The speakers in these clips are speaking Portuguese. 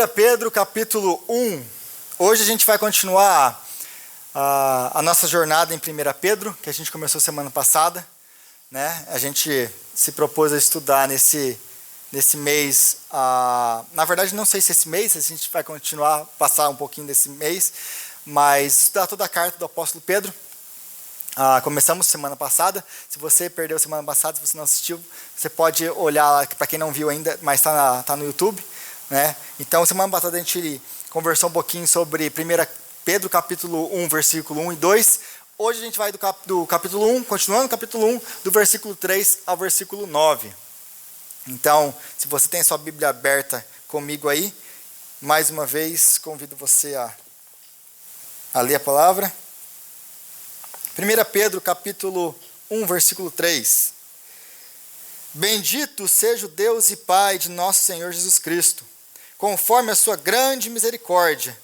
1 Pedro, capítulo 1. Hoje a gente vai continuar a nossa jornada em 1 Pedro, que a gente começou semana passada, né? A gente se propôs a estudar nesse mês, na verdade não sei se esse mês, a gente vai continuar, passar um pouquinho desse mês, mas estudar toda a carta do apóstolo Pedro. Começamos semana passada. Se você perdeu semana passada, se você não assistiu, você pode olhar, para quem não viu ainda, mas está no YouTube, né? Então, semana passada a gente conversou um pouquinho sobre 1 Pedro, capítulo 1, versículo 1 e 2. Hoje a gente vai do capítulo 1, continuando o capítulo 1, do versículo 3 ao versículo 9. Então, se você tem sua Bíblia aberta comigo aí, mais uma vez, convido você a ler a palavra. 1 Pedro, capítulo 1, versículo 3. Bendito seja o Deus e Pai de nosso Senhor Jesus Cristo. Conforme a sua grande misericórdia,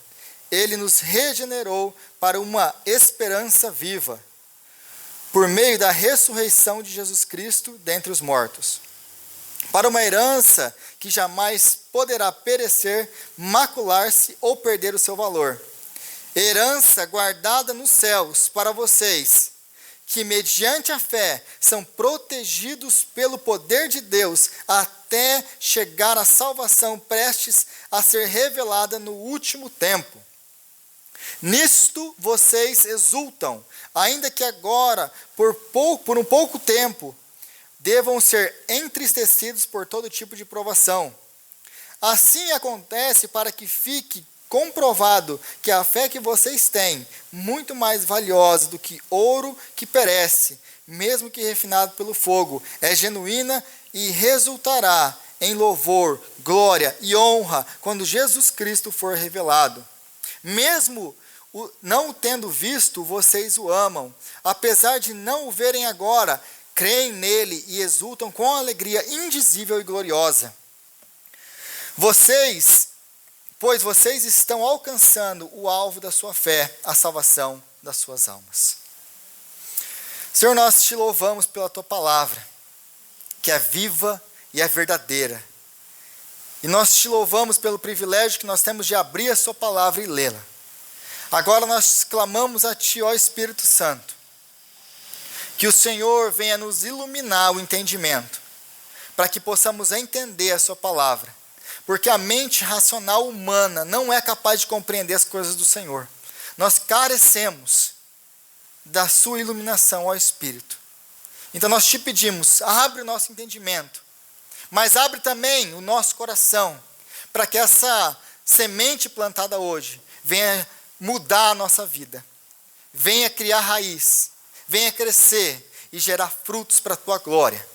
Ele nos regenerou para uma esperança viva, por meio da ressurreição de Jesus Cristo dentre os mortos, para uma herança que jamais poderá perecer, macular-se ou perder o seu valor. Herança guardada nos céus para vocês, que mediante a fé são protegidos pelo poder de Deus até chegar à salvação prestes a ser revelada no último tempo. Nisto vocês exultam, ainda que agora, por um pouco tempo, devam ser entristecidos por todo tipo de provação. Assim acontece para que fique comprovado que a fé que vocês têm, muito mais valiosa do que ouro que perece, mesmo que refinado pelo fogo, é genuína e resultará em louvor, glória e honra quando Jesus Cristo for revelado. Mesmo não o tendo visto, vocês o amam. Apesar de não o verem agora, creem nele e exultam com alegria indizível e gloriosa. Pois vocês estão alcançando o alvo da sua fé, a salvação das suas almas. Senhor, nós te louvamos pela tua palavra, que é viva e é verdadeira. E nós te louvamos pelo privilégio que nós temos de abrir a sua palavra e lê-la. Agora nós clamamos a ti, ó Espírito Santo, que o Senhor venha nos iluminar o entendimento, para que possamos entender a sua palavra. Porque a mente racional humana não é capaz de compreender as coisas do Senhor. Nós carecemos da sua iluminação ao Espírito. Então nós te pedimos, abre o nosso entendimento, mas abre também o nosso coração, para que essa semente plantada hoje venha mudar a nossa vida, venha criar raiz, venha crescer e gerar frutos para a tua glória.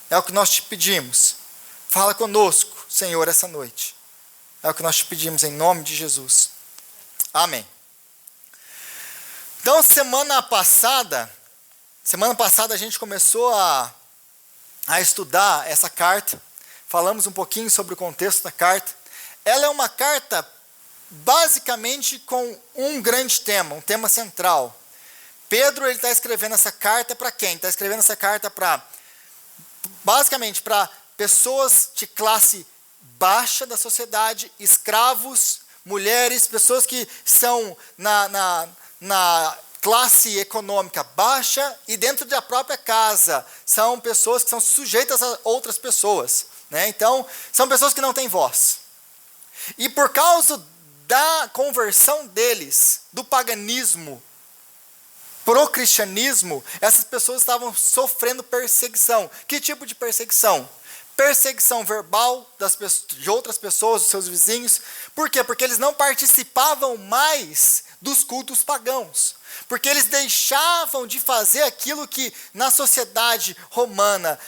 É o que nós te pedimos. Fala conosco, Senhor, essa noite. É o que nós te pedimos em nome de Jesus. Amém. Então, semana passada a gente começou a estudar essa carta. Falamos um pouquinho sobre o contexto da carta. Ela é uma carta basicamente com um grande tema, um tema central. Pedro está escrevendo essa carta para quem? Está escrevendo essa carta basicamente para pessoas de classe baixa da sociedade, escravos, mulheres, pessoas que são na classe econômica baixa e dentro da própria casa. São pessoas que são sujeitas a outras pessoas, né? Então, são pessoas que não têm voz. E por causa da conversão deles, do paganismo pro cristianismo, essas pessoas estavam sofrendo perseguição. Que tipo de perseguição? Perseguição verbal de outras pessoas, dos seus vizinhos. Por quê? Porque eles não participavam mais dos cultos pagãos. Porque eles deixavam de fazer aquilo que na sociedade romana,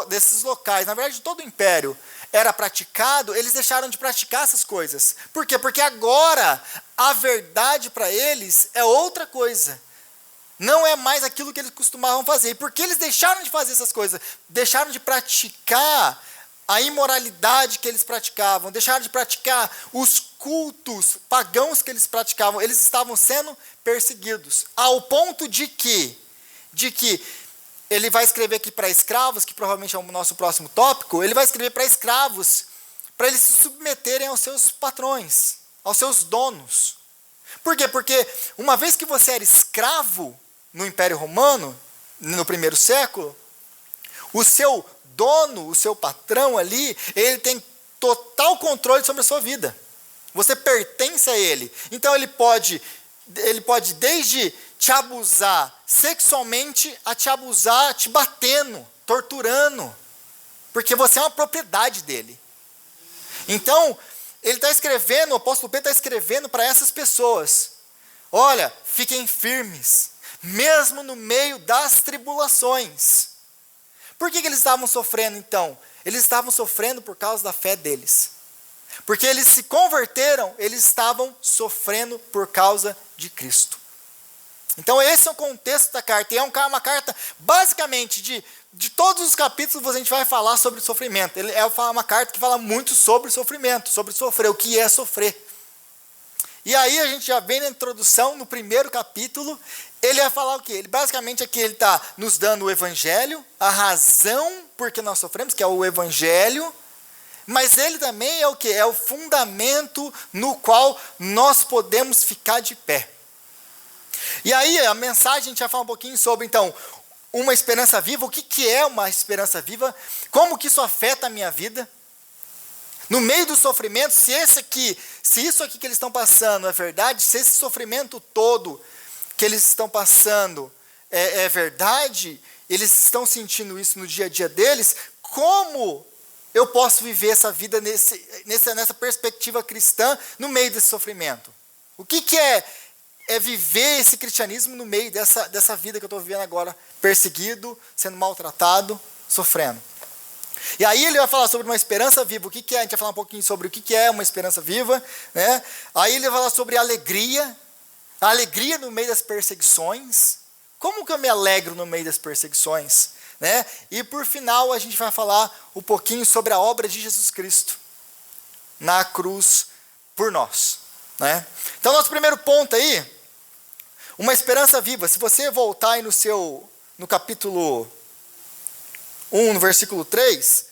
desses locais, na verdade de todo o império, era praticado, eles deixaram de praticar essas coisas. Por quê? Porque agora a verdade para eles é outra coisa. Não é mais aquilo que eles costumavam fazer. E porque eles deixaram de fazer essas coisas, deixaram de praticar a imoralidade que eles praticavam, deixaram de praticar os cultos pagãos que eles praticavam, eles estavam sendo perseguidos. Ao ponto de que ele vai escrever aqui para escravos, que provavelmente é o nosso próximo tópico, ele vai escrever para escravos, para eles se submeterem aos seus patrões, aos seus donos. Por quê? Porque uma vez que você era escravo no Império Romano, no primeiro século, o seu dono, o seu patrão ali, ele tem total controle sobre a sua vida. Você pertence a ele. Então ele pode desde te abusar sexualmente a te abusar te batendo, torturando, porque você é uma propriedade dele. Então, ele está escrevendo, o apóstolo Pedro está escrevendo para essas pessoas: olha, fiquem firmes, mesmo no meio das tribulações. Por que eles estavam sofrendo então? Eles estavam sofrendo por causa da fé deles. Porque eles se converteram, eles estavam sofrendo por causa de Cristo. Então esse é o contexto da carta. E é uma carta, basicamente, de todos os capítulos a gente vai falar sobre sofrimento. Ele é uma carta que fala muito sobre sofrimento, sobre sofrer, o que é sofrer. E aí a gente já vem na introdução, no primeiro capítulo, ele vai falar o quê? Ele basicamente aqui ele está nos dando o evangelho, a razão por que nós sofremos, que é o evangelho, mas ele também é o quê? É o fundamento no qual nós podemos ficar de pé. E aí a mensagem a gente vai falar um pouquinho sobre, então, uma esperança viva. O que é uma esperança viva? Como que isso afeta a minha vida? No meio do sofrimento, se isso aqui que eles estão passando é verdade, se esse sofrimento todo que eles estão passando é verdade, eles estão sentindo isso no dia a dia deles, como eu posso viver essa vida nessa perspectiva cristã no meio desse sofrimento? O que é viver esse cristianismo no meio dessa vida que eu estou vivendo agora, perseguido, sendo maltratado, sofrendo? E aí ele vai falar sobre uma esperança viva. O que é? A gente vai falar um pouquinho sobre o que é uma esperança viva, né? Aí ele vai falar sobre a alegria no meio das perseguições. Como que eu me alegro no meio das perseguições? Né? E por final a gente vai falar um pouquinho sobre a obra de Jesus Cristo na cruz por nós, né? Então nosso primeiro ponto aí, uma esperança viva. Se você voltar aí no capítulo 1, no versículo 3,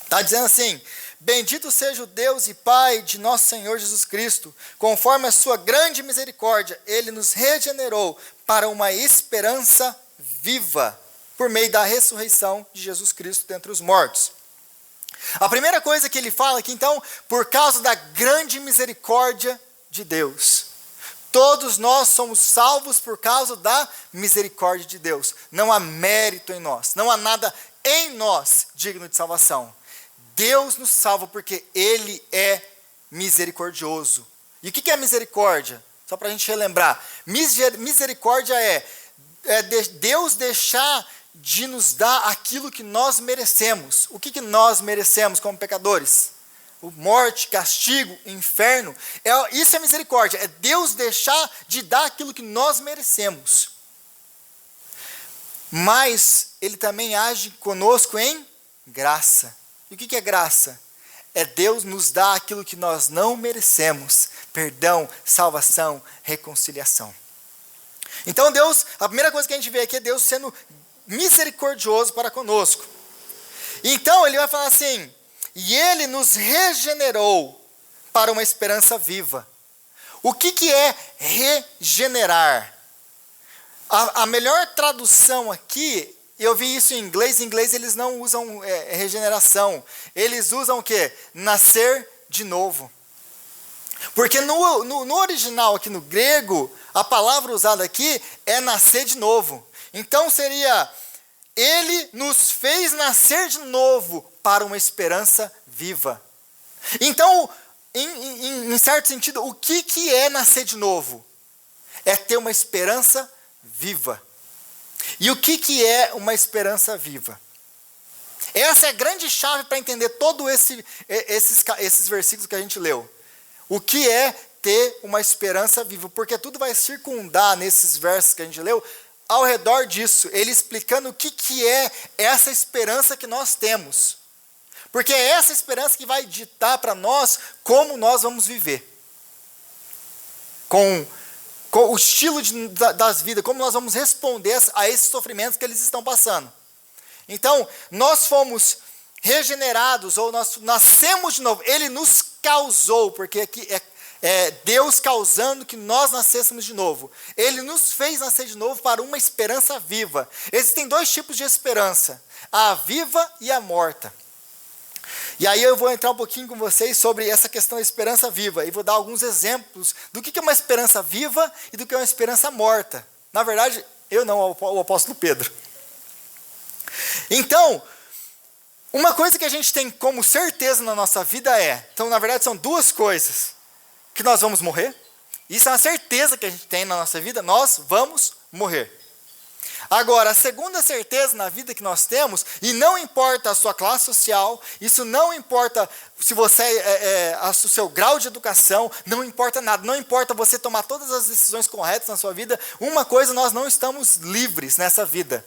está dizendo assim: bendito seja o Deus e Pai de nosso Senhor Jesus Cristo, conforme a sua grande misericórdia, Ele nos regenerou para uma esperança viva, por meio da ressurreição de Jesus Cristo dentre os mortos. A primeira coisa que ele fala aqui, então, por causa da grande misericórdia de Deus. Todos nós somos salvos por causa da misericórdia de Deus. Não há mérito em nós, não há nada em nós digno de salvação. Deus nos salva porque Ele é misericordioso. E o que é misericórdia? Só para a gente relembrar. Misericórdia é Deus deixar de nos dar aquilo que nós merecemos. O que nós merecemos como pecadores? Morte, castigo, inferno. Isso é misericórdia. É Deus deixar de dar aquilo que nós merecemos. Mas Ele também age conosco em graça. E o que é graça? É Deus nos dar aquilo que nós não merecemos. Perdão, salvação, reconciliação. Então Deus, a primeira coisa que a gente vê aqui é Deus sendo misericordioso para conosco. Então ele vai falar assim: e Ele nos regenerou para uma esperança viva. O que é regenerar? A melhor tradução aqui, eu vi isso em inglês eles não usam regeneração. Eles usam o quê? Nascer de novo. Porque no original aqui no grego, a palavra usada aqui é nascer de novo. Então seria, Ele nos fez nascer de novo para uma esperança viva. Então, em certo sentido, o que é nascer de novo? É ter uma esperança viva. E o que é uma esperança viva? Essa é a grande chave para entender todos esses versículos que a gente leu. O que é ter uma esperança viva? Porque tudo vai circundar nesses versos que a gente leu, ao redor disso, ele explicando o que é essa esperança que nós temos. Porque é essa esperança que vai ditar para nós como nós vamos viver. Com o estilo das vidas, como nós vamos responder a esses sofrimentos que eles estão passando. Então, nós fomos regenerados, ou nós nascemos de novo. Ele nos causou, porque aqui é Deus causando que nós nascêssemos de novo. Ele nos fez nascer de novo para uma esperança viva. Existem dois tipos de esperança, a viva e a morta. E aí eu vou entrar um pouquinho com vocês sobre essa questão da esperança viva, e vou dar alguns exemplos do que é uma esperança viva e do que é uma esperança morta. Na verdade, eu não, o apóstolo Pedro. Então, uma coisa que a gente tem como certeza na nossa vida então na verdade são duas coisas, que nós vamos morrer. Isso é uma certeza que a gente tem na nossa vida, nós vamos morrer. Agora, a segunda certeza na vida que nós temos, e não importa a sua classe social, isso não importa se você o seu grau de educação, não importa nada, não importa você tomar todas as decisões corretas na sua vida, uma coisa, nós não estamos livres nessa vida,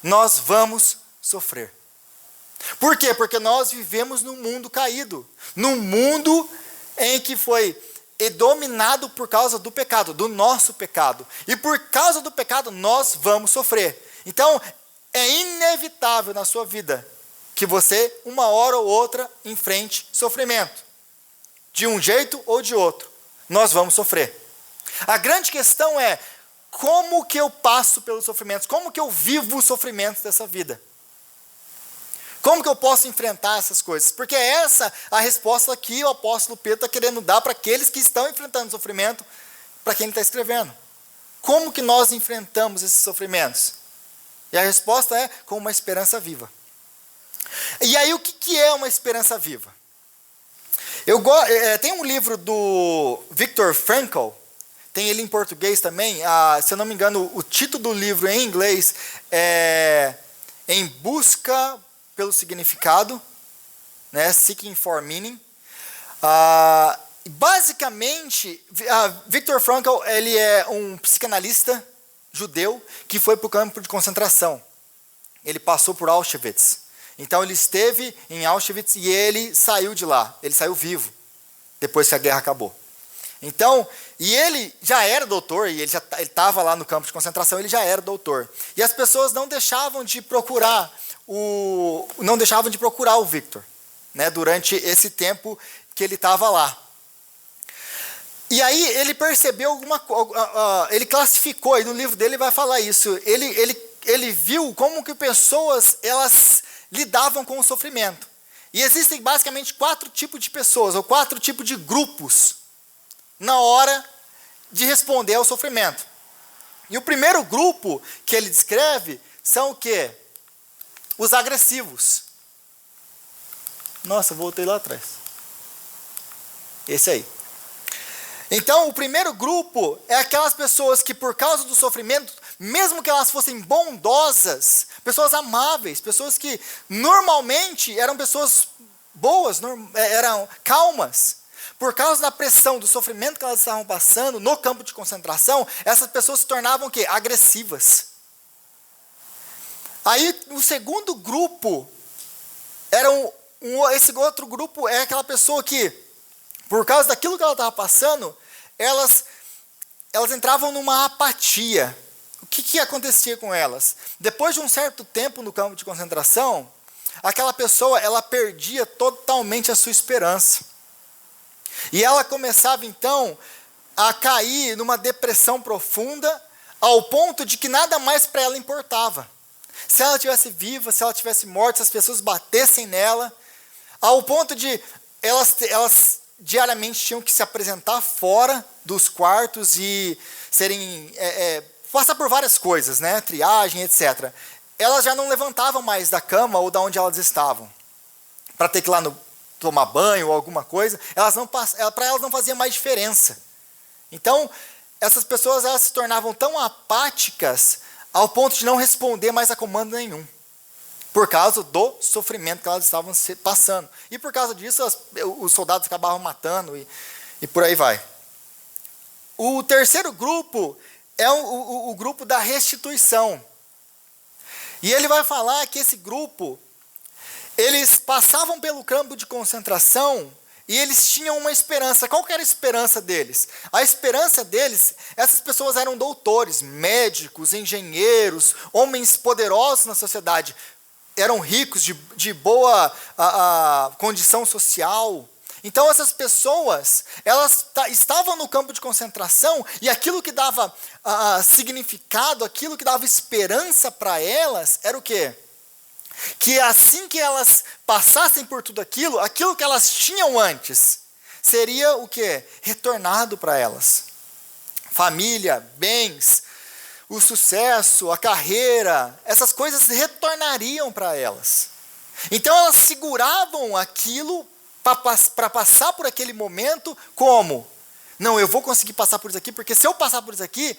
nós vamos sofrer. Por quê? Porque nós vivemos num mundo caído, num mundo em que foi dominado por causa do pecado, do nosso pecado. E por causa do pecado, nós vamos sofrer. Então, é inevitável na sua vida que você, uma hora ou outra, enfrente sofrimento. De um jeito ou de outro, nós vamos sofrer. A grande questão é, como que eu passo pelos sofrimentos? Como que eu vivo os sofrimentos dessa vida? Como que eu posso enfrentar essas coisas? Porque é essa a resposta que o apóstolo Pedro está querendo dar para aqueles que estão enfrentando sofrimento, para quem ele está escrevendo. Como que nós enfrentamos esses sofrimentos? E a resposta é com uma esperança viva. E aí o que é uma esperança viva? Tem um livro do Viktor Frankl, tem ele em português também, se eu não me engano, o título do livro em inglês é Em Busca pelo Significado, né? Seeking for Meaning. Basicamente, Viktor Frankl, ele é um psicanalista judeu que foi para o campo de concentração. Ele passou por Auschwitz. Então ele esteve em Auschwitz e ele saiu de lá. Ele saiu vivo, depois que a guerra acabou. Então, e ele já era doutor, e ele estava lá no campo de concentração, ele já era doutor. E as pessoas não deixavam de procurar o Viktor, né, durante esse tempo que ele estava lá. E aí ele percebeu ele classificou, e no livro dele vai falar isso, ele viu como que pessoas, elas lidavam com o sofrimento. E existem basicamente 4 tipos de pessoas, ou 4 tipos de grupos, na hora de responder ao sofrimento. E o primeiro grupo que ele descreve são o quê? Os agressivos. Nossa, voltei lá atrás. Esse aí. Então, o primeiro grupo é aquelas pessoas que, por causa do sofrimento, mesmo que elas fossem bondosas, pessoas amáveis, pessoas que normalmente eram pessoas boas, eram calmas, por causa da pressão, do sofrimento que elas estavam passando no campo de concentração, essas pessoas se tornavam o quê? Agressivas. Aí, o segundo grupo, esse outro grupo é aquela pessoa que, por causa daquilo que ela estava passando, elas entravam numa apatia. O que acontecia com elas? Depois de um certo tempo no campo de concentração, aquela pessoa, ela perdia totalmente a sua esperança. E ela começava, então, a cair numa depressão profunda, ao ponto de que nada mais para ela importava. Se ela estivesse viva, se ela estivesse morta, se as pessoas batessem nela, ao ponto de elas diariamente tinham que se apresentar fora dos quartos e passar por várias coisas, né? Triagem, etc. Elas já não levantavam mais da cama ou da onde elas estavam, para ter que ir lá tomar banho ou alguma coisa. Para elas não fazia mais diferença. Então, essas pessoas, elas se tornavam tão apáticas ao ponto de não responder mais a comando nenhum, por causa do sofrimento que elas estavam passando. E por causa disso, os soldados acabavam matando e por aí vai. O terceiro grupo é o grupo da restituição. E ele vai falar que esse grupo, eles passavam pelo campo de concentração e eles tinham uma esperança. Qual que era a esperança deles? A esperança deles, essas pessoas eram doutores, médicos, engenheiros, homens poderosos na sociedade. eram ricos, de boa condição social. Então essas pessoas, elas estavam no campo de concentração, e aquilo que dava significado, aquilo que dava esperança para elas, era o quê? Que assim que elas passassem por tudo aquilo, aquilo que elas tinham antes, seria o quê? Retornado para elas. Família, bens, o sucesso, a carreira, essas coisas retornariam para elas. Então elas seguravam aquilo para passar por aquele momento como? Não, eu vou conseguir passar por isso aqui, porque se eu passar por isso aqui,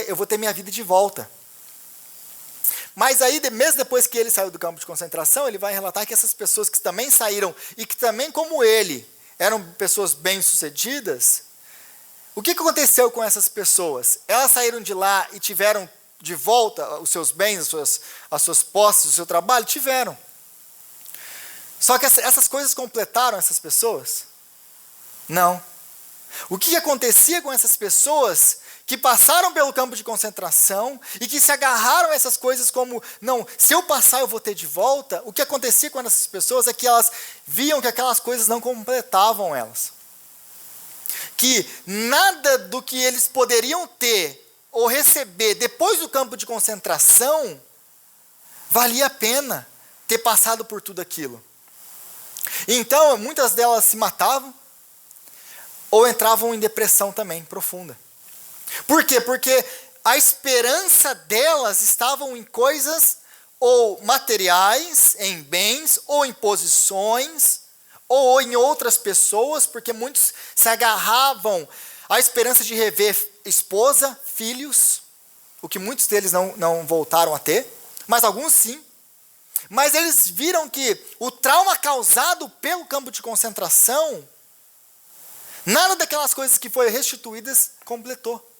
eu vou ter minha vida de volta. Mas aí, mesmo depois que ele saiu do campo de concentração, ele vai relatar que essas pessoas que também saíram, e que também, como ele, eram pessoas bem-sucedidas, o que aconteceu com essas pessoas? Elas saíram de lá e tiveram de volta os seus bens, as suas posses, o seu trabalho? Tiveram. Só que essas coisas completaram essas pessoas? Não. O que acontecia com essas pessoas que passaram pelo campo de concentração e que se agarraram a essas coisas como, não, se eu passar eu vou ter de volta? O que acontecia com essas pessoas é que elas viam que aquelas coisas não completavam elas. Que nada do que eles poderiam ter ou receber depois do campo de concentração valia a pena ter passado por tudo aquilo. Então, muitas delas se matavam ou entravam em depressão também profunda. Por quê? Porque a esperança delas estavam em coisas ou materiais, em bens, ou em posições, ou em outras pessoas, porque muitos se agarravam à esperança de rever esposa, filhos, o que muitos deles não voltaram a ter, mas alguns sim. Mas eles viram que o trauma causado pelo campo de concentração, nada daquelas coisas que foram restituídas completou.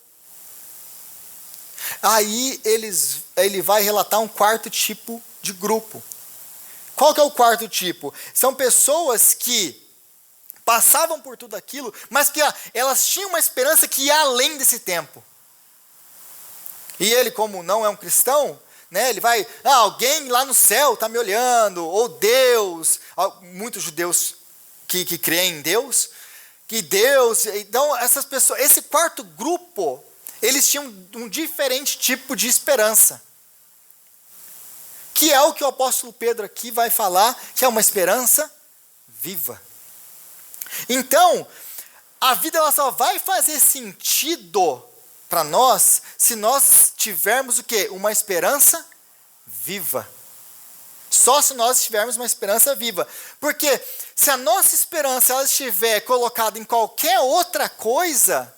Aí ele vai relatar um quarto tipo de grupo. Qual que é o quarto tipo? São pessoas que passavam por tudo aquilo, mas que elas tinham uma esperança que ia além desse tempo. E ele, como não é um cristão, né, ele vai, alguém lá no céu está me olhando, ou Deus, muitos judeus que creem em Deus, que Deus, então essas pessoas, esse quarto grupo, eles tinham um diferente tipo de esperança, que é o que o apóstolo Pedro aqui vai falar, que é uma esperança viva. Então, a vida ela só vai fazer sentido para nós se nós tivermos o quê? Uma esperança viva. Só se nós tivermos uma esperança viva. Porque se a nossa esperança ela estiver colocada em qualquer outra coisa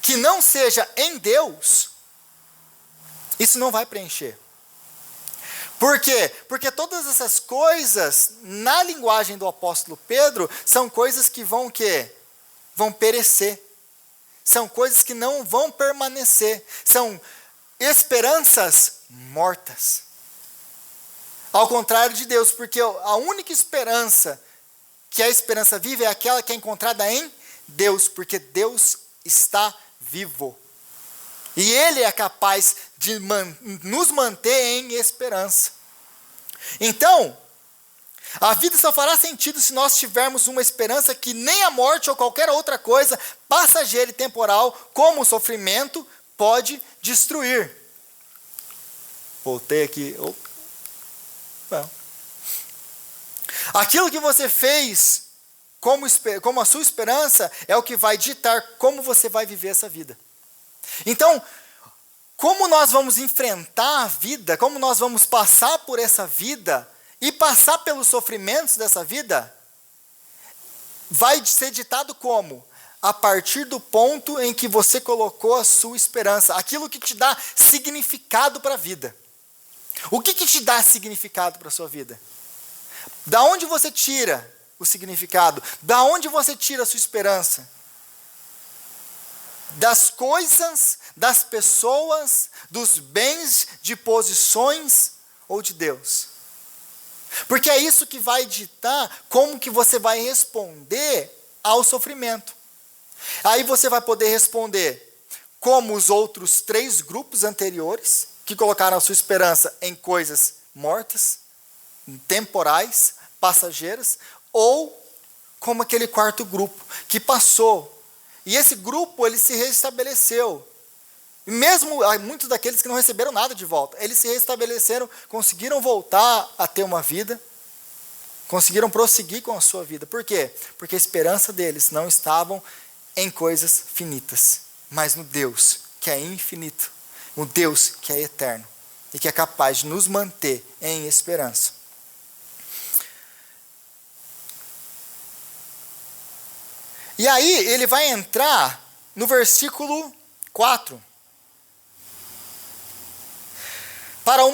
que não seja em Deus, isso não vai preencher. Por quê? Porque todas essas coisas, na linguagem do apóstolo Pedro, são coisas que vão o quê? Vão perecer. São coisas que não vão permanecer. São esperanças mortas. Ao contrário de Deus, porque a única esperança, que é a esperança viva, é aquela que é encontrada em Deus, porque Deus está vivo. E Ele é capaz de nos manter em esperança. Então, a vida só fará sentido se nós tivermos uma esperança que nem a morte ou qualquer outra coisa passageira e temporal, como o sofrimento, pode destruir. Voltei aqui. Aquilo que você fez como a sua esperança é o que vai ditar como você vai viver essa vida. Então, como nós vamos enfrentar a vida, como nós vamos passar por essa vida e passar pelos sofrimentos dessa vida, vai ser ditado como? A partir do ponto em que você colocou a sua esperança, aquilo que te dá significado para a vida. O que te dá significado para a sua vida? Da onde você tira o significado? Da onde você tira a sua esperança? Das coisas, das pessoas, dos bens, de posições ou de Deus? Porque é isso que vai ditar como que você vai responder ao sofrimento. Aí você vai poder responder como os outros 3 grupos anteriores, que colocaram a sua esperança em coisas mortas, temporais, passageiras, ou como aquele quarto grupo que passou. E esse grupo, ele se restabeleceu. E mesmo muitos daqueles que não receberam nada de volta, eles se restabeleceram, conseguiram voltar a ter uma vida, conseguiram prosseguir com a sua vida. Por quê? Porque a esperança deles não estava em coisas finitas, mas no Deus que é infinito, no Deus que é eterno e que é capaz de nos manter em esperança. E aí ele vai entrar no versículo 4. Para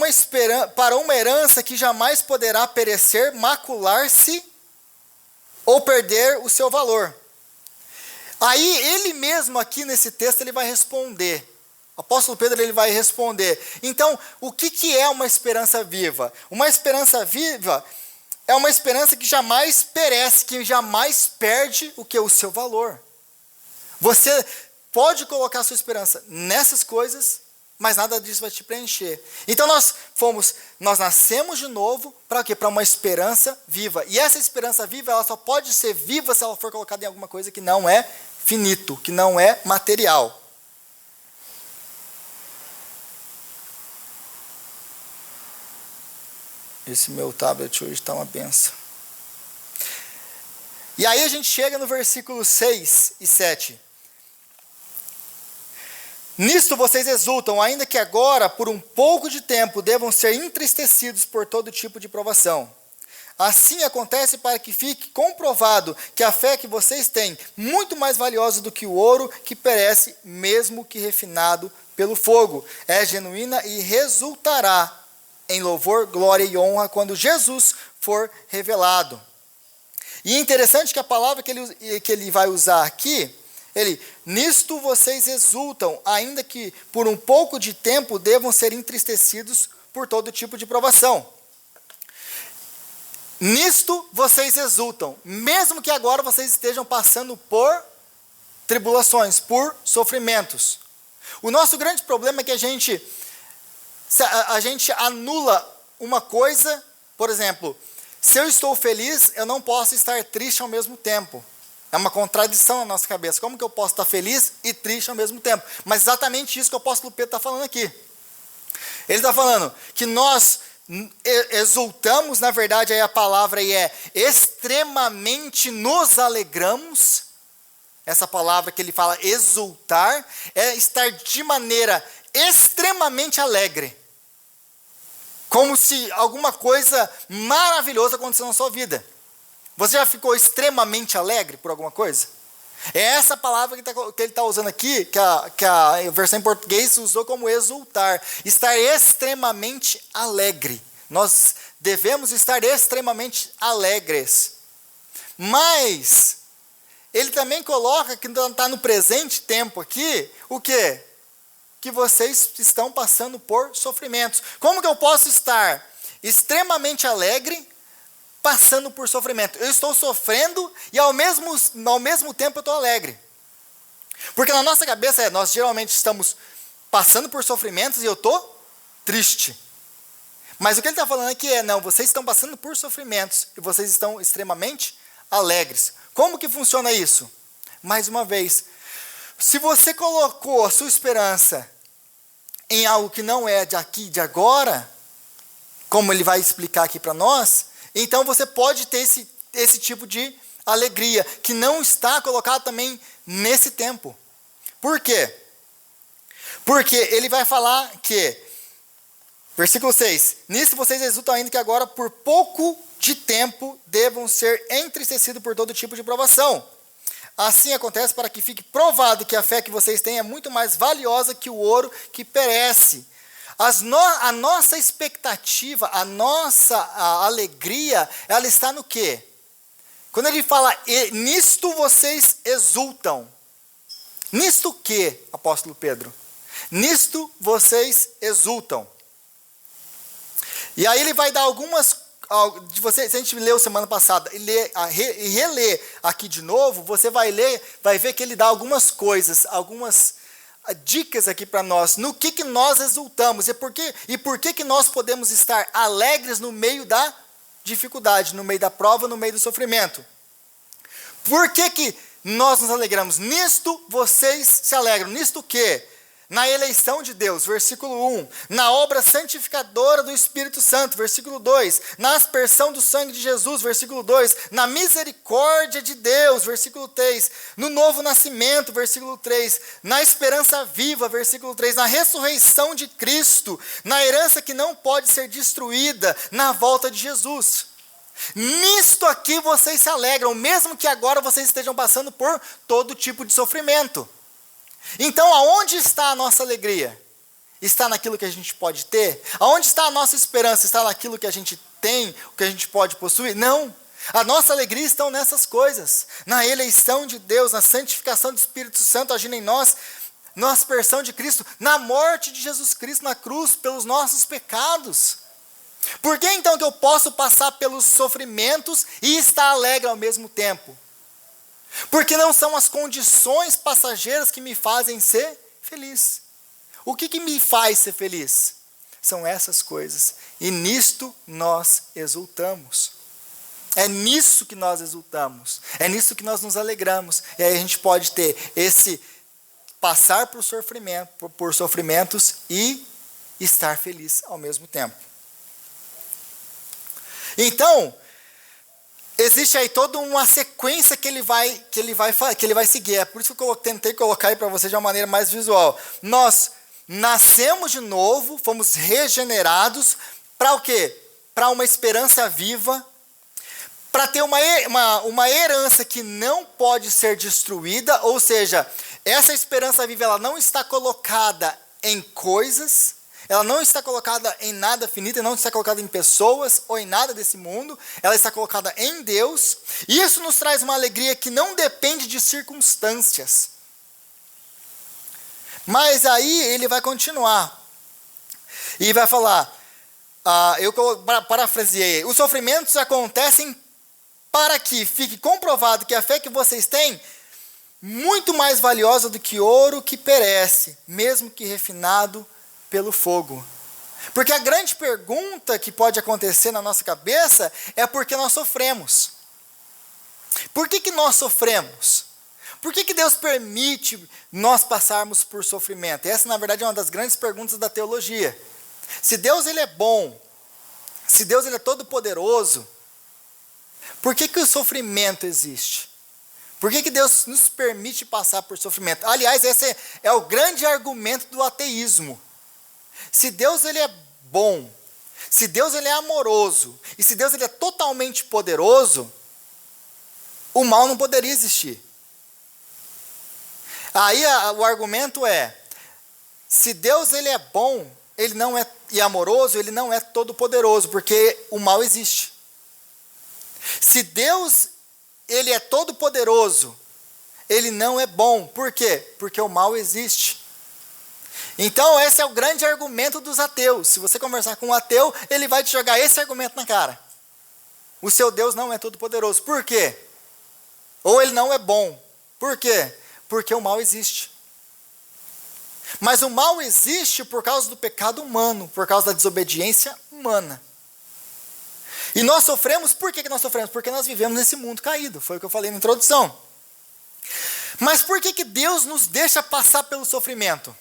uma herança que jamais poderá perecer, macular-se ou perder o seu valor. Aí ele mesmo aqui nesse texto ele vai responder. O apóstolo Pedro ele vai responder. Então, o que é uma esperança viva? Uma esperança viva é uma esperança que jamais perece, que jamais perde o seu valor. Você pode colocar a sua esperança nessas coisas, mas nada disso vai te preencher. Então nós nascemos de novo para quê? Para uma esperança viva. E essa esperança viva, ela só pode ser viva se ela for colocada em alguma coisa que não é finito, que não é material. Esse meu tablet hoje está uma benção. E aí a gente chega no versículo 6 e 7. Nisto vocês exultam, ainda que agora, por um pouco de tempo, devam ser entristecidos por todo tipo de provação. Assim acontece para que fique comprovado que a fé que vocês têm, muito mais valiosa do que o ouro, que perece, mesmo que refinado pelo fogo, é genuína e resultará em louvor, glória e honra quando Jesus for revelado. E é interessante que a palavra que ele vai usar aqui, nisto vocês exultam, ainda que por um pouco de tempo devam ser entristecidos por todo tipo de provação. Nisto vocês exultam, mesmo que agora vocês estejam passando por tribulações, por sofrimentos. O nosso grande problema é que a gente anula uma coisa, por exemplo, se eu estou feliz, eu não posso estar triste ao mesmo tempo. É uma contradição na nossa cabeça. Como que eu posso estar feliz e triste ao mesmo tempo? Mas exatamente isso que o apóstolo Pedro está falando aqui. Ele está falando que nós exultamos, na verdade, aí a palavra aí é extremamente nos alegramos. Essa palavra que ele fala exultar, é estar de maneira extremamente alegre. Como se alguma coisa maravilhosa aconteceu na sua vida. Você já ficou extremamente alegre por alguma coisa? É essa palavra que ele está usando aqui, que a versão em português usou como exultar. Estar extremamente alegre. Nós devemos estar extremamente alegres. Mas, ele também coloca que está no presente tempo aqui, o quê? Que vocês estão passando por sofrimentos. Como que eu posso estar extremamente alegre passando por sofrimento? Eu estou sofrendo e ao mesmo tempo eu estou alegre. Porque na nossa cabeça nós geralmente estamos passando por sofrimentos e eu estou triste. Mas o que ele está falando aqui não, vocês estão passando por sofrimentos e vocês estão extremamente alegres. Como que funciona isso? Mais uma vez, se você colocou a sua esperança em algo que não é de aqui, de agora, como ele vai explicar aqui para nós, então você pode ter esse tipo de alegria, que não está colocado também nesse tempo. Por quê? Porque ele vai falar que, versículo 6, nisso vocês exultam ainda que agora por pouco de tempo devam ser entristecidos por todo tipo de provação. Assim acontece para que fique provado que a fé que vocês têm é muito mais valiosa que o ouro que perece. A nossa expectativa, a nossa alegria, ela está no quê? Quando ele fala, nisto vocês exultam. Nisto o quê, apóstolo Pedro? Nisto vocês exultam. E aí ele vai dar algumas. Se a gente leu semana passada e reler aqui de novo, você vai ver que ele dá algumas coisas, algumas dicas aqui para nós, no que nós exultamos e por que nós podemos estar alegres no meio da dificuldade, no meio da prova, no meio do sofrimento. Por que nós nos alegramos? Nisto vocês se alegram. Nisto o quê? Na eleição de Deus, versículo 1. Na obra santificadora do Espírito Santo, versículo 2. Na aspersão do sangue de Jesus, versículo 2. Na misericórdia de Deus, versículo 3. No novo nascimento, versículo 3. Na esperança viva, versículo 3. Na ressurreição de Cristo. Na herança que não pode ser destruída, na volta de Jesus. Nisto aqui vocês se alegram, mesmo que agora vocês estejam passando por todo tipo de sofrimento. Então, aonde está a nossa alegria? Está naquilo que a gente pode ter? Aonde está a nossa esperança? Está naquilo que a gente tem, o que a gente pode possuir? Não. A nossa alegria está nessas coisas. Na eleição de Deus, na santificação do Espírito Santo agindo em nós, na aspersão de Cristo, na morte de Jesus Cristo na cruz pelos nossos pecados. Por que então que eu posso passar pelos sofrimentos e estar alegre ao mesmo tempo? Porque não são as condições passageiras que me fazem ser feliz. O que me faz ser feliz? São essas coisas. E nisto nós exultamos. É nisso que nós exultamos. É nisso que nós nos alegramos. E aí a gente pode ter esse passar por sofrimentos e estar feliz ao mesmo tempo. Então, existe aí toda uma sequência que ele vai seguir. É por isso que eu tentei colocar aí para você de uma maneira mais visual. Nós nascemos de novo, fomos regenerados para o quê? Para uma esperança viva, para ter uma herança que não pode ser destruída, ou seja, essa esperança viva ela não está colocada em coisas, ela não está colocada em nada finito, não está colocada em pessoas ou em nada desse mundo, ela está colocada em Deus, e isso nos traz uma alegria que não depende de circunstâncias. Mas aí ele vai continuar, e vai falar, eu parafraseei, os sofrimentos acontecem para que fique comprovado que a fé que vocês têm, muito mais valiosa do que ouro que perece, mesmo que refinado pelo fogo. Porque a grande pergunta que pode acontecer na nossa cabeça é por que nós sofremos. Por que nós sofremos? Por que Deus permite nós passarmos por sofrimento? Essa, na verdade, é uma das grandes perguntas da teologia. Se Deus ele é bom, se Deus ele é todo poderoso, por que o sofrimento existe? Por que Deus nos permite passar por sofrimento? Aliás, esse é o grande argumento do ateísmo. Se Deus ele é bom, se Deus ele é amoroso, e se Deus ele é totalmente poderoso, o mal não poderia existir. Aí o argumento é, se Deus ele é bom, ele não é e amoroso, ele não é todo poderoso, porque o mal existe. Se Deus ele é todo poderoso, ele não é bom. Por quê? Porque o mal existe. Então, esse é o grande argumento dos ateus. Se você conversar com um ateu, ele vai te jogar esse argumento na cara. O seu Deus não é todo poderoso. Por quê? Ou ele não é bom. Por quê? Porque o mal existe. Mas o mal existe por causa do pecado humano, por causa da desobediência humana. E nós sofremos, por que nós sofremos? Porque nós vivemos nesse mundo caído, foi o que eu falei na introdução. Mas por que Deus nos deixa passar pelo sofrimento?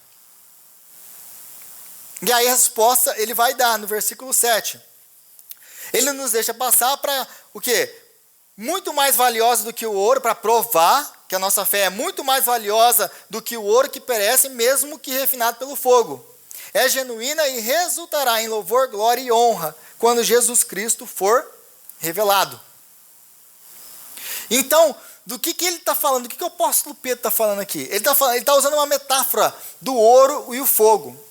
E aí a resposta ele vai dar no versículo 7. Ele nos deixa passar para o quê? Muito mais valiosa do que o ouro, para provar que a nossa fé é muito mais valiosa do que o ouro que perece, mesmo que refinado pelo fogo. É genuína e resultará em louvor, glória e honra, quando Jesus Cristo for revelado. Então, do que ele está falando? Do que o apóstolo Pedro está falando aqui? Ele está usando uma metáfora do ouro e o fogo.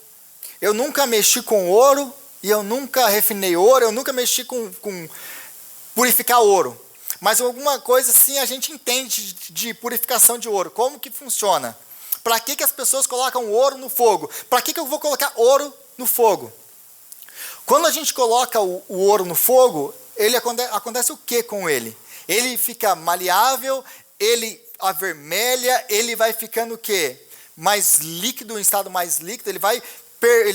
Eu nunca mexi com ouro, e eu nunca refinei ouro, eu nunca mexi com purificar ouro. Mas alguma coisa sim a gente entende de purificação de ouro. Como que funciona? Para que as pessoas colocam ouro no fogo? Para que eu vou colocar ouro no fogo? Quando a gente coloca o ouro no fogo, acontece o que com ele? Ele fica maleável, ele avermelha, ele vai ficando o quê? mais líquido, em estado mais líquido, ele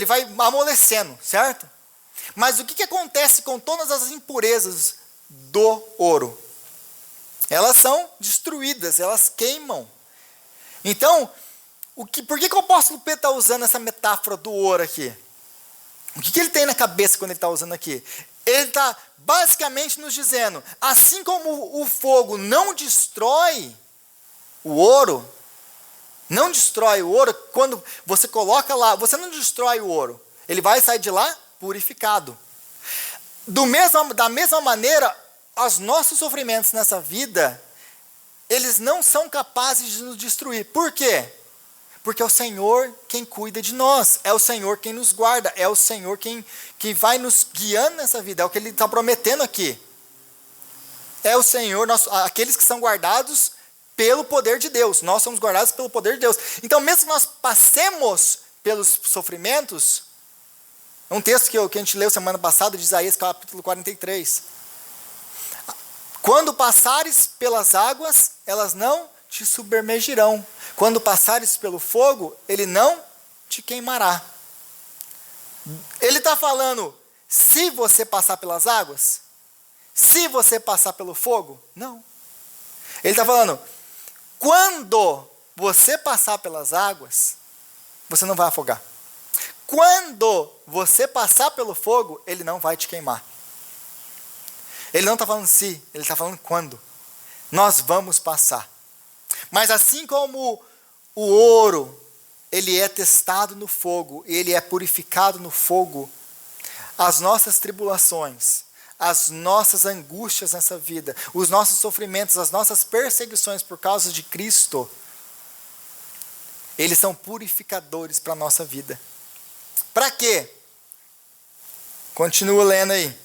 vai amolecendo, certo? Mas o que acontece com todas as impurezas do ouro? Elas são destruídas, elas queimam. Então, por que o apóstolo Pedro está usando essa metáfora do ouro aqui? O que ele tem na cabeça quando ele está usando aqui? Ele está basicamente nos dizendo, assim como o fogo não destrói o ouro, quando você coloca lá, você não destrói o ouro, ele vai sair de lá purificado. Da mesma maneira, os nossos sofrimentos nessa vida, eles não são capazes de nos destruir. Por quê? Porque é o Senhor quem cuida de nós, é o Senhor quem nos guarda, é o Senhor quem vai nos guiando nessa vida, é o que Ele está prometendo aqui. É o Senhor, aqueles que são guardados pelo poder de Deus, nós somos guardados pelo poder de Deus. Então, mesmo que nós passemos pelos sofrimentos, um texto que a gente leu semana passada, de Isaías capítulo 43. Quando passares pelas águas, elas não te submergirão. Quando passares pelo fogo, ele não te queimará. Ele está falando, se você passar pelas águas, se você passar pelo fogo, não. Ele está falando, quando você passar pelas águas, você não vai afogar. Quando você passar pelo fogo, ele não vai te queimar. Ele não está falando se, ele está falando quando. Nós vamos passar. Mas assim como o ouro, ele é testado no fogo, ele é purificado no fogo, as nossas tribulações, as nossas angústias nessa vida, os nossos sofrimentos, as nossas perseguições por causa de Cristo, eles são purificadores para a nossa vida. Para quê? Continua lendo aí.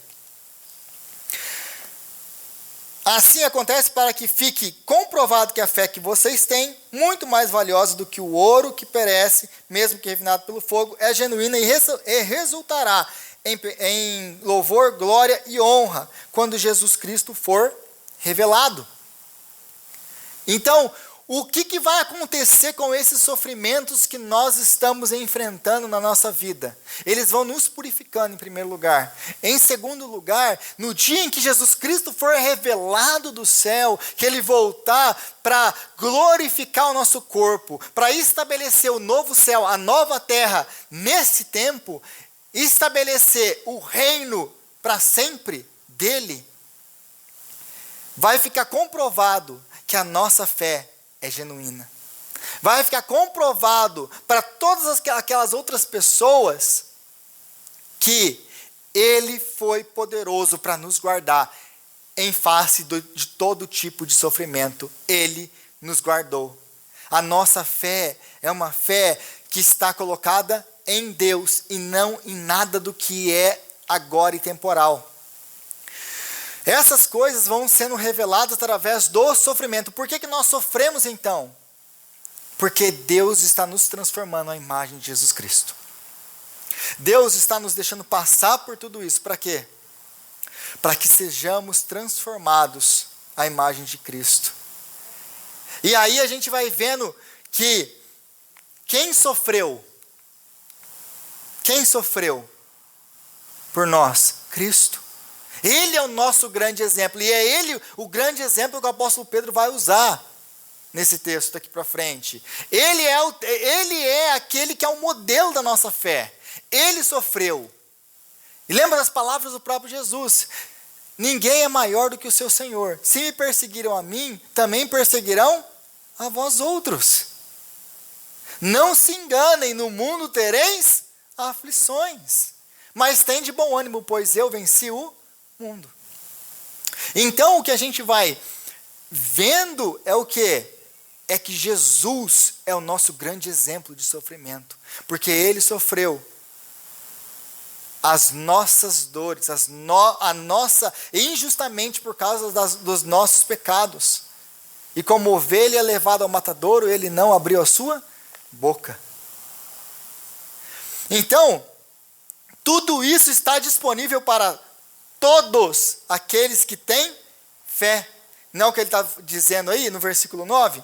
Assim acontece para que fique comprovado que a fé que vocês têm, muito mais valiosa do que o ouro que perece, mesmo que refinado pelo fogo, é genuína e resultará em louvor, glória e honra, quando Jesus Cristo for revelado. Então, o que vai acontecer com esses sofrimentos que nós estamos enfrentando na nossa vida? Eles vão nos purificando em primeiro lugar. Em segundo lugar, no dia em que Jesus Cristo for revelado do céu, que Ele voltar para glorificar o nosso corpo, para estabelecer o novo céu, a nova terra, nesse tempo, estabelecer o reino para sempre dele, vai ficar comprovado que a nossa fé é genuína. Vai ficar comprovado para todas aquelas outras pessoas que Ele foi poderoso para nos guardar em face de todo tipo de sofrimento. Ele nos guardou. A nossa fé é uma fé que está colocada em Deus e não em nada do que é agora e temporal. Essas coisas vão sendo reveladas através do sofrimento. Por que nós sofremos então? Porque Deus está nos transformando à imagem de Jesus Cristo. Deus está nos deixando passar por tudo isso. Para quê? Para que sejamos transformados à imagem de Cristo. E aí a gente vai vendo que quem sofreu por nós? Cristo. Ele é o nosso grande exemplo, e é Ele o grande exemplo que o apóstolo Pedro vai usar nesse texto daqui para frente. Ele é aquele que é o modelo da nossa fé. Ele sofreu. E lembra das palavras do próprio Jesus: ninguém é maior do que o seu Senhor. Se me perseguiram a mim, também perseguirão a vós outros. Não se enganem, no mundo tereis aflições, mas tende bom ânimo, pois eu venci o mundo. Então o que a gente vai vendo é o quê? É que Jesus é o nosso grande exemplo de sofrimento, porque Ele sofreu as nossas dores, a nossa, injustamente por causa dos nossos pecados. E como ovelha levada ao matadouro, Ele não abriu a sua boca. Então, tudo isso está disponível para todos aqueles que têm fé. Não é o que ele está dizendo aí no versículo 9?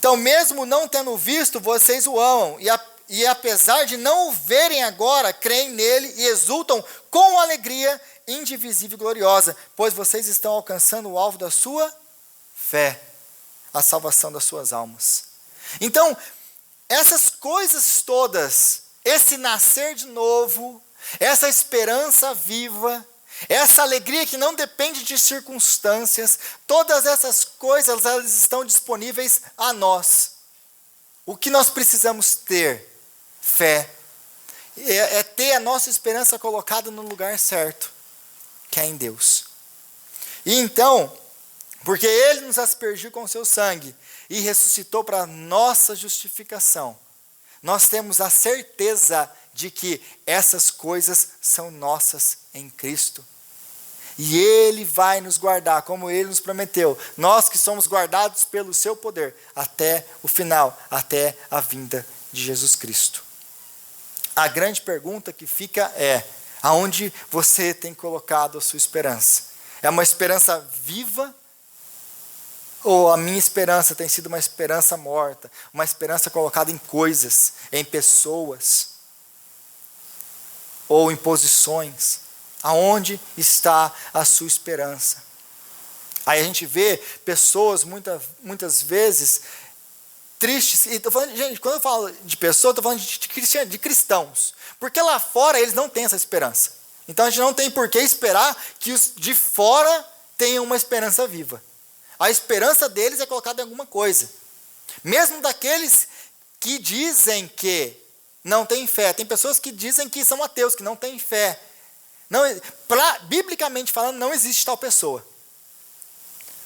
Então, mesmo não tendo visto, vocês o amam, e apesar de não o verem agora, creem nele e exultam com alegria indivisível e gloriosa, pois vocês estão alcançando o alvo da sua fé, a salvação das suas almas. Então, essas coisas todas, esse nascer de novo, essa esperança viva, essa alegria que não depende de circunstâncias, todas essas coisas, elas estão disponíveis a nós. O que nós precisamos ter? Fé. É ter a nossa esperança colocada no lugar certo, que é em Deus. E então, porque Ele nos aspergiu com o seu sangue e ressuscitou para a nossa justificação, nós temos a certeza de que essas coisas são nossas em Cristo. E Ele vai nos guardar, como Ele nos prometeu. Nós que somos guardados pelo seu poder, até o final, até a vinda de Jesus Cristo. A grande pergunta que fica é, aonde você tem colocado a sua esperança? É uma esperança viva? Ou a minha esperança tem sido uma esperança morta? Uma esperança colocada em coisas, em pessoas? Ou em posições? Aonde está a sua esperança? Aí a gente vê pessoas muitas vezes tristes. E tô falando, gente, quando eu falo de pessoas, estou falando de cristãos. Porque lá fora eles não têm essa esperança. Então a gente não tem por que esperar que os de fora tenham uma esperança viva. A esperança deles é colocada em alguma coisa. Mesmo daqueles que dizem que não têm fé. Tem pessoas que dizem que são ateus, que não têm fé. Não, biblicamente falando, não existe tal pessoa.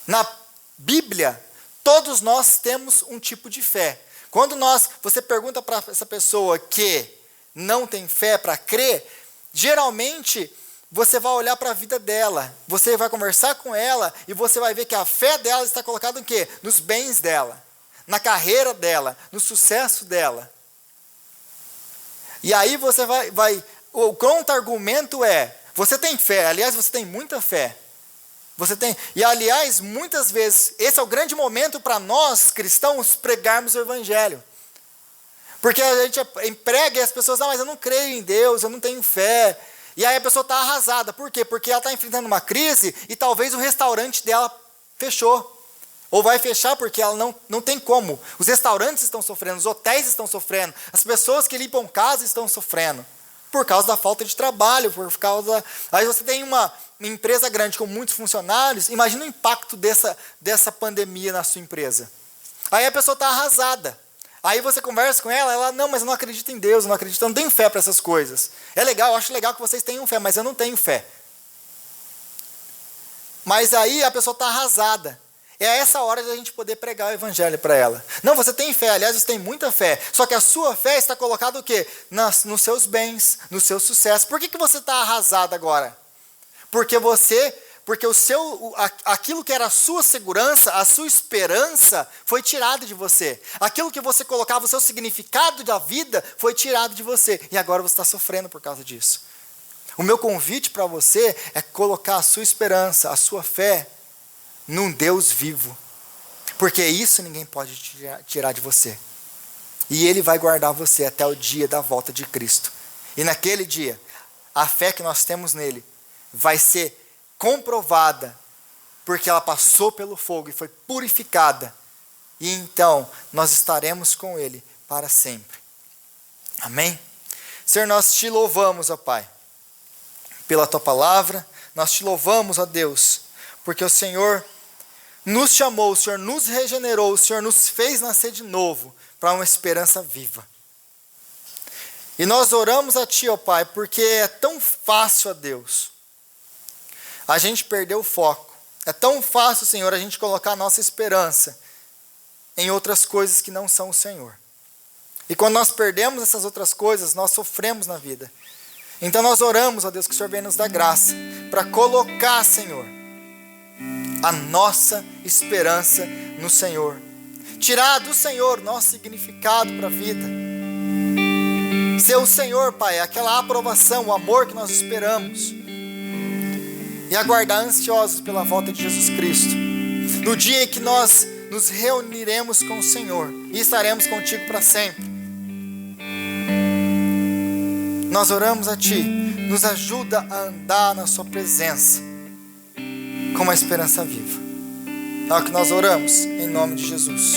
Na Bíblia, todos nós temos um tipo de fé. Quando você pergunta para essa pessoa que não tem fé para crer, geralmente você vai olhar para a vida dela, você vai conversar com ela e você vai ver que a fé dela está colocada em quê? Nos bens dela, na carreira dela, no sucesso dela. E aí você o contra-argumento é, você tem fé, aliás, você tem muita fé. E aliás, muitas vezes, esse é o grande momento para nós, cristãos, pregarmos o Evangelho. Porque a gente prega e as pessoas, mas eu não creio em Deus, eu não tenho fé. E aí a pessoa está arrasada. Por quê? Porque ela está enfrentando uma crise e talvez o restaurante dela fechou. Ou vai fechar porque ela não tem como. Os restaurantes estão sofrendo, os hotéis estão sofrendo, as pessoas que limpam casa estão sofrendo. Por causa da falta de trabalho, Aí você tem uma empresa grande com muitos funcionários, imagina o impacto dessa pandemia na sua empresa. Aí a pessoa está arrasada. Aí você conversa com ela, não, mas eu não acredito em Deus, eu não tenho fé para essas coisas. É legal, eu acho legal que vocês tenham fé, mas eu não tenho fé. Mas aí a pessoa está arrasada. É essa hora de a gente poder pregar o Evangelho para ela. Não, você tem fé, aliás, você tem muita fé. Só que a sua fé está colocada o quê? Nos seus bens, no seu sucesso. Por que você está arrasado agora? Porque aquilo que era a sua segurança, a sua esperança, foi tirado de você. Aquilo que você colocava, o seu significado da vida, foi tirado de você. E agora você está sofrendo por causa disso. O meu convite para você é colocar a sua esperança, a sua fé, num Deus vivo. Porque isso ninguém pode tirar de você. E Ele vai guardar você até o dia da volta de Cristo. E naquele dia, a fé que nós temos nele vai ser comprovada, porque ela passou pelo fogo e foi purificada. E então, nós estaremos com Ele para sempre. Amém? Senhor, nós te louvamos, ó Pai, pela Tua palavra. Nós te louvamos, ó Deus, porque o Senhor nos chamou, o Senhor nos regenerou, o Senhor nos fez nascer de novo para uma esperança viva. E nós oramos a Ti, ó Pai, porque é tão fácil, ó Deus, a gente perder o foco. É tão fácil, Senhor, a gente colocar a nossa esperança em outras coisas que não são o Senhor. E quando nós perdemos essas outras coisas, nós sofremos na vida. Então nós oramos, ó Deus, que o Senhor venha nos dar graça para colocar, Senhor, a nossa esperança no Senhor. Tirar do Senhor nosso significado para a vida. Ser o Senhor, Pai, aquela aprovação, o amor que nós esperamos. E aguardar ansiosos pela volta de Jesus Cristo. No dia em que nós nos reuniremos com o Senhor e estaremos contigo para sempre. Nós oramos a Ti, nos ajuda a andar na Sua presença com uma esperança viva. É o que nós oramos, em nome de Jesus.